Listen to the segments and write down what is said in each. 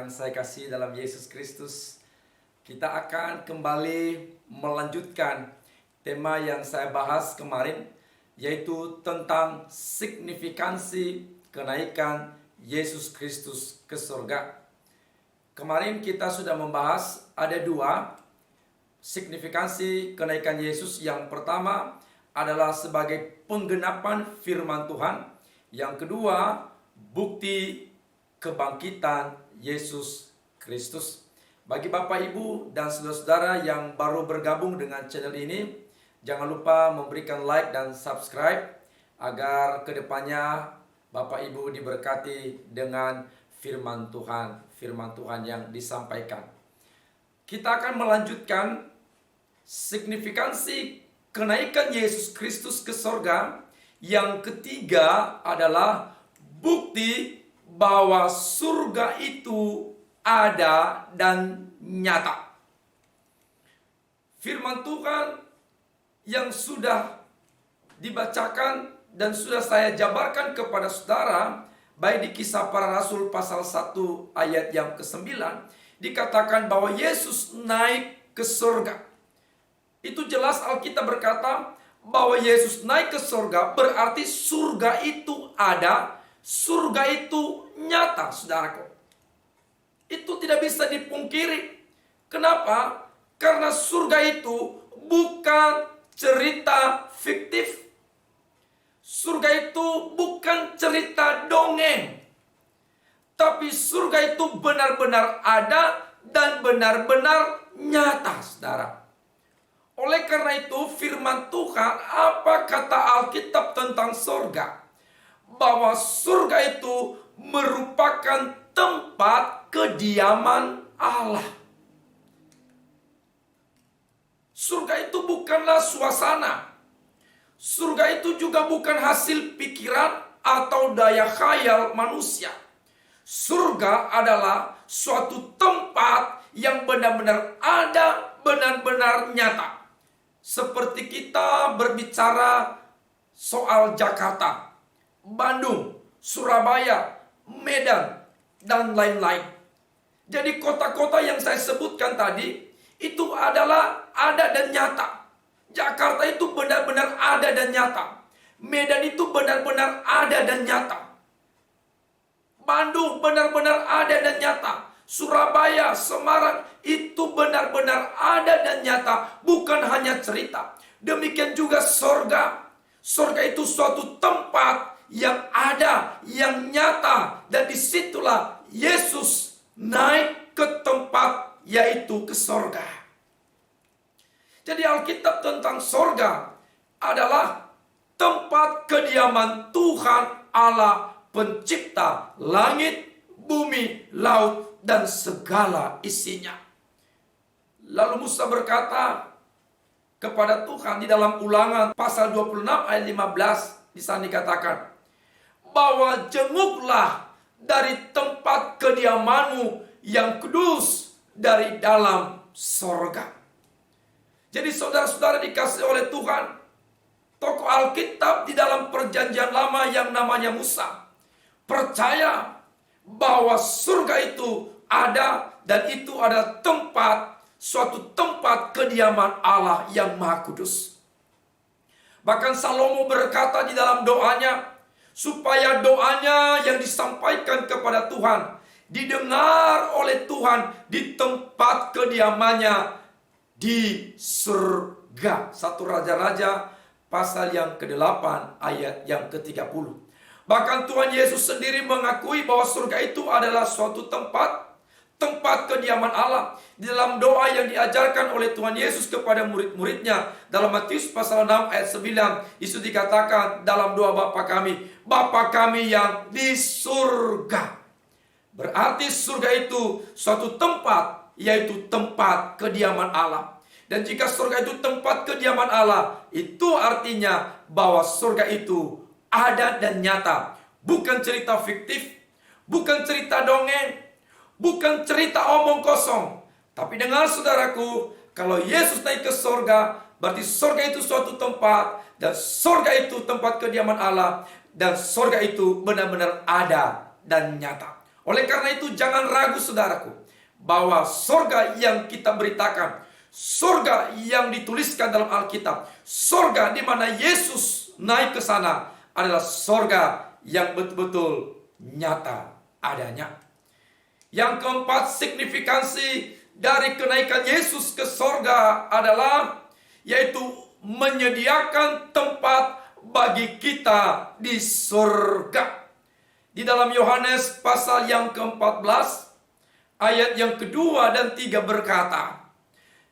yang saya kasih dalam Yesus Kristus, kita akan kembali melanjutkan tema yang saya bahas kemarin, yaitu tentang signifikansi kenaikan Yesus Kristus ke surga. Kemarin kita sudah membahas ada dua signifikansi kenaikan Yesus. Yang pertama adalah sebagai penggenapan firman Tuhan. Yang kedua, bukti kebangkitan Yesus Kristus. Bagi Bapak, Ibu, dan saudara-saudara yang baru bergabung dengan channel ini, jangan lupa memberikan like dan subscribe agar kedepannya Bapak Ibu diberkati dengan firman Tuhan yang disampaikan. Kita akan melanjutkan signifikansi kenaikan Yesus Kristus ke surga. Yang ketiga adalah bukti bahwa surga itu ada dan nyata. Firman Tuhan yang sudah dibacakan dan sudah saya jabarkan kepada saudara, baik di Kisah Para Rasul pasal 1 ayat yang ke-9, dikatakan bahwa Yesus naik ke surga. Itu jelas Alkitab berkata bahwa Yesus naik ke surga, berarti surga itu ada, surga itu nyata, saudaraku. Itu tidak bisa dipungkiri. Kenapa? Karena surga itu bukan cerita fiktif. Surga itu bukan cerita dongeng. Tapi surga itu benar-benar ada dan benar-benar nyata, saudara. Oleh karena itu firman Tuhan, apa kata Alkitab tentang surga? Bahwa surga itu merupakan tempat kediaman Allah. Surga itu bukanlah suasana. Surga itu juga bukan hasil pikiran atau daya khayal manusia. Surga adalah suatu tempat yang benar-benar ada, benar-benar nyata. Seperti kita berbicara soal Jakarta, Bandung, Surabaya, Medan, dan lain-lain. Jadi kota-kota yang saya sebutkan tadi, itu adalah ada dan nyata. Jakarta itu benar-benar ada dan nyata. Medan itu benar-benar ada dan nyata. Bandung benar-benar ada dan nyata. Surabaya, Semarang itu benar-benar ada dan nyata, bukan hanya cerita. Demikian juga surga. Surga itu suatu tempat yang ada, yang nyata, dan disitulah Yesus naik ke tempat, yaitu ke surga. Jadi Alkitab tentang surga adalah tempat kediaman Tuhan Allah pencipta langit, bumi, laut, dan segala isinya. Lalu Musa berkata kepada Tuhan di dalam Ulangan pasal 26 ayat 15, di sana dikatakan bahwa jenguklah dari tempat kediamanmu yang kudus dari dalam sorga. Jadi saudara-saudara dikasih oleh Tuhan, tokoh Alkitab di dalam perjanjian lama yang namanya Musa percaya bahwa surga itu ada, dan itu adalah tempat, suatu tempat kediaman Allah yang Maha Kudus. Bahkan Salomo berkata di dalam doanya, supaya doanya yang disampaikan kepada Tuhan didengar oleh Tuhan di tempat kediamannya di surga. 1 Raja-Raja pasal yang ke-8 ayat yang ke-30. Bahkan Tuhan Yesus sendiri mengakui bahwa surga itu adalah suatu tempat kediaman Allah. Di dalam doa yang diajarkan oleh Tuhan Yesus kepada murid-muridnya dalam Matius pasal 6 ayat 9, Yesus dikatakan dalam doa Bapa kami yang di surga. Berarti surga itu suatu tempat, yaitu tempat kediaman Allah. Dan jika surga itu tempat kediaman Allah, itu artinya bahwa surga itu ada dan nyata. Bukan cerita fiktif, bukan cerita dongeng, bukan cerita omong kosong. Tapi dengar saudaraku, kalau Yesus naik ke surga, berarti surga itu suatu tempat, dan surga itu tempat kediaman Allah, dan surga itu benar-benar ada dan nyata. Oleh karena itu jangan ragu saudaraku, bahwa sorga yang kita beritakan, sorga yang dituliskan dalam Alkitab, sorga di mana Yesus naik ke sana adalah sorga yang betul-betul nyata adanya. Yang keempat, signifikansi dari kenaikan Yesus ke sorga adalah yaitu menyediakan tempat bagi kita di surga. Di dalam Yohanes pasal yang ke-14 ayat yang kedua dan 3 berkata,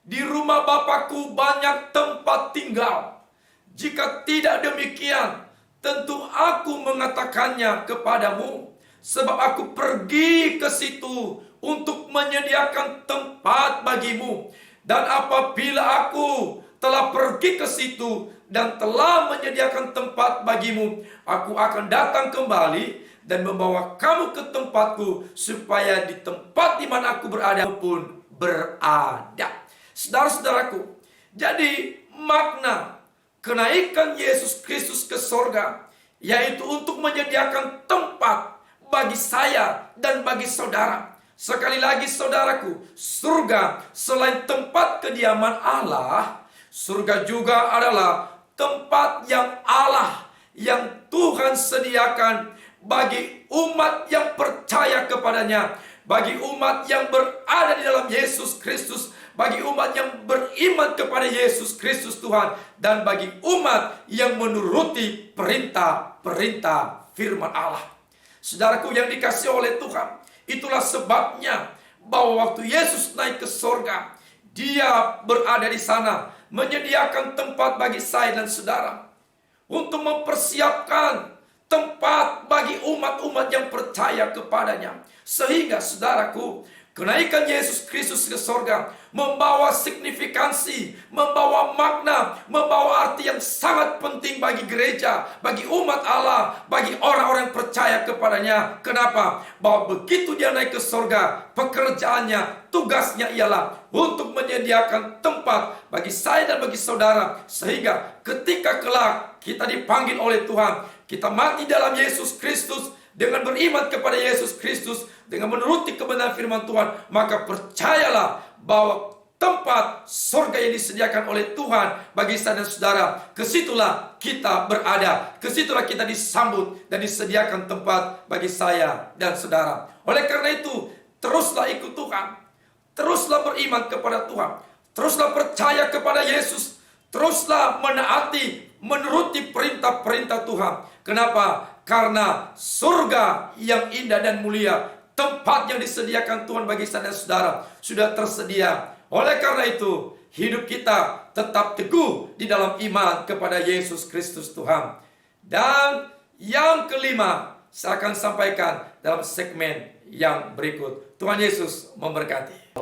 "Di rumah Bapakku banyak tempat tinggal. Jika tidak demikian, tentu aku mengatakannya kepadamu, sebab aku pergi ke situ untuk menyediakan tempat bagimu. Dan apabila aku telah pergi ke situ dan telah menyediakan tempat bagimu, aku akan datang kembali dan membawa kamu ke tempatku, supaya di tempat di mana aku berada pun berada." Saudara-saudaraku, jadi makna kenaikan Yesus Kristus ke sorga yaitu untuk menyediakan tempat bagi saya dan bagi saudara. Sekali lagi saudaraku, surga selain tempat kediaman Allah, surga juga adalah tempat yang Allah, yang Tuhan sediakan bagi umat yang percaya kepadanya, bagi umat yang berada di dalam Yesus Kristus, bagi umat yang beriman kepada Yesus Kristus Tuhan, dan bagi umat yang menuruti perintah-perintah firman Allah. Saudaraku yang dikasihi oleh Tuhan, itulah sebabnya bahwa waktu Yesus naik ke sorga, Dia berada di sana menyediakan tempat bagi saya dan saudara, untuk mempersiapkan tempat bagi umat-umat yang percaya kepadanya. Sehingga saudaraku, kenaikan Yesus Kristus ke sorga membawa signifikansi, membawa makna, membawa arti yang sangat penting bagi gereja, bagi umat Allah, bagi orang-orang yang percaya kepadanya. Kenapa? Bahwa begitu Dia naik ke sorga, pekerjaannya, tugasnya ialah untuk menyediakan tempat bagi saya dan bagi saudara. Sehingga ketika kelak kita dipanggil oleh Tuhan, kita mati dalam Yesus Kristus, dengan beriman kepada Yesus Kristus, dengan menuruti kebenaran firman Tuhan, maka percayalah bahwa tempat surga yang disediakan oleh Tuhan bagi saya dan saudara, kesitulah kita berada, kesitulah kita disambut dan disediakan tempat bagi saya dan saudara. Oleh karena itu, teruslah ikut Tuhan, teruslah beriman kepada Tuhan, teruslah percaya kepada Yesus, teruslah menaati, menuruti perintah-perintah Tuhan. Kenapa? Karena surga yang indah dan mulia, tempat yang disediakan Tuhan bagi saya dan saudara, sudah tersedia. Oleh karena itu, hidup kita tetap teguh di dalam iman kepada Yesus Kristus Tuhan. Dan yang kelima, saya akan sampaikan dalam segmen yang berikut. Tuhan Yesus memberkati.